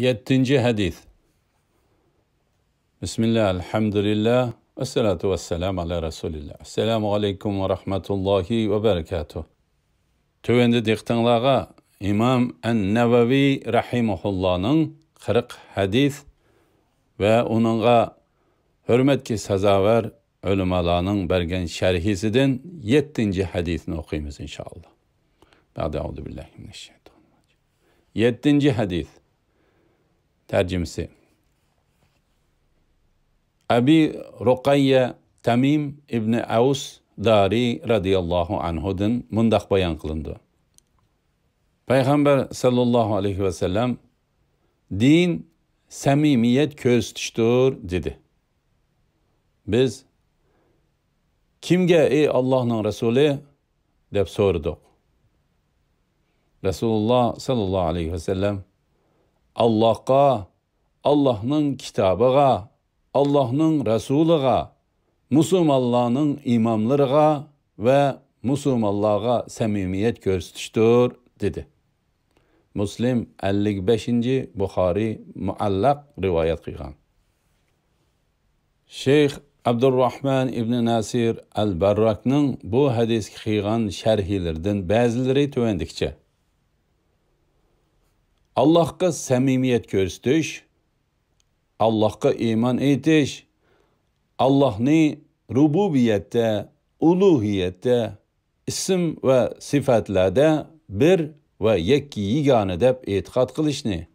Yettinci hadis. Bismillah, elhamdülillah, ve salatu ve selamu ala Resulillah. Esselamu aleyküm ve rahmetullahi ve berekatuh. Tövende diqtanlağa İmam en-Nevevi rahimahullah'ın 40 hadis ve onunla hürmetki sazaver ölümalarının bergen şerhisinden 7. hadisini okuyumuz inşallah. Euzubillahimineşşeytanirracim. 7. hadis. Tercümesi. Abi Ruqayya Tamim İbni Aus Dari radıyallahu anhu'dan mundaq bayan kılındı. Peygamber sallallahu aleyhi ve sellem din samimiyet köz tutuştur dedi. Biz kimge ey Allah'ın Resulü deb sorduk. Resulullah sallallahu aleyhi ve sellem Allah'a, Allah'ın kitabıga, Allah'ın Resulüga, Müslümanların imamlarına ve Müslümanlığa samimiyet gösteriştir dedi. Müslim 55. Bukhari muallak rivayet kılgan. Şeyh Abdurrahman İbn Nasir el-Barrak'nın bu hadis kılgan şerhilerden bazıları tövendikçe. Allah'a samimiyet gösteriş, Allah'a iman etiş, Allah'ın rububiyette, uluhiyette, isim ve sıfatlarda bir ve yekki yegane deb etiqat qilishni,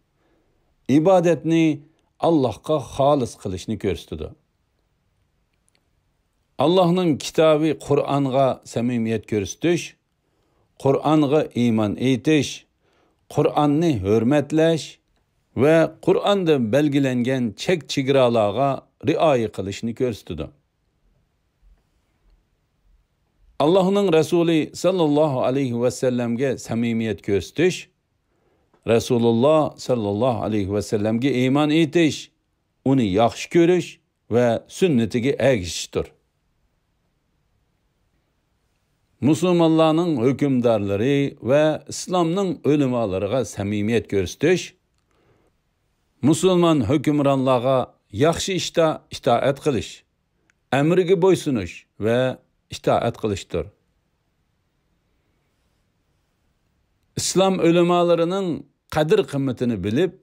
ibadetni Allah'a halis qilishni ko'rsatdi. Allah'ın kitabı Kur'an'a samimiyet ko'rsatish, Kur'an'a iman etish, Kur'an'ni hürmetleş ve Kur'an'da belgilengen çek çigiralarga riayet kılışını gösterdi. Allah'ın Resulü sallallahu aleyhi ve sellem'ge samimiyet gösteriş, Resulullah sallallahu aleyhi ve sellem'ge iman etiş, onu yaxşı görüş ve sünnetige ergiştir. Müslümanların hükümdarları ve İslam'ın ölümalarına samimiyet gösteriş, Müslüman hükümranlığa yaxşı itaat kılış, emrige boysunuş ve itaat kılıştır. İslam ölümalarının kadir kıymetini bilip,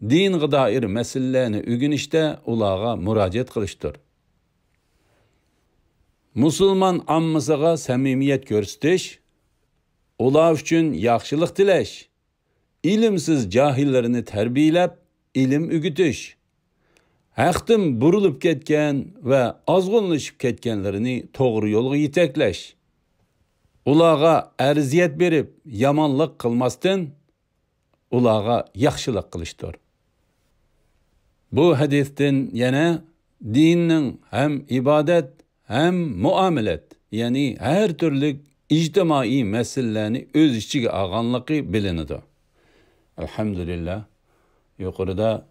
din dair meselelerini ügünüşte ulağa müracaat kılıştır. Müslüman ammısıga samimiyet gösteriş, ular üçün yaxşılık dileş, ilimsiz cahillerini terbiyelep, ilim ügütüş, haqdan burulup ketken ve azgınlaşıp ketkenlerini doğru yolga yetekleş, ulağa erziyet berip, yamanlık kılmasdan, ulağa yaxşılık kılıştır. Bu hadisten yana dinin hem ibadet hem muamelet, yani her türlü ictimai meselelerini öz içige alganlığı bilinidi. Elhamdülillah, yukarıda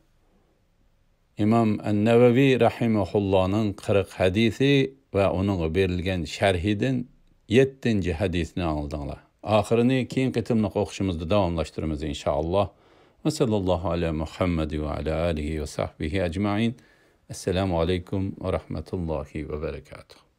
İmam en-Nevevi rahimahullah'ın 40 hadisi ve onun verilgen şerhidin 7. hadisini aldığınlar. Ahirini keyin qitimliq o'qishimizda davomlashtiramiz inşallah. Ve sallallahu ala Muhammed ve ala alihi ve sahbihi ecmaîn. Esselamu aleyküm ve rahmetullahi ve berekatuhu.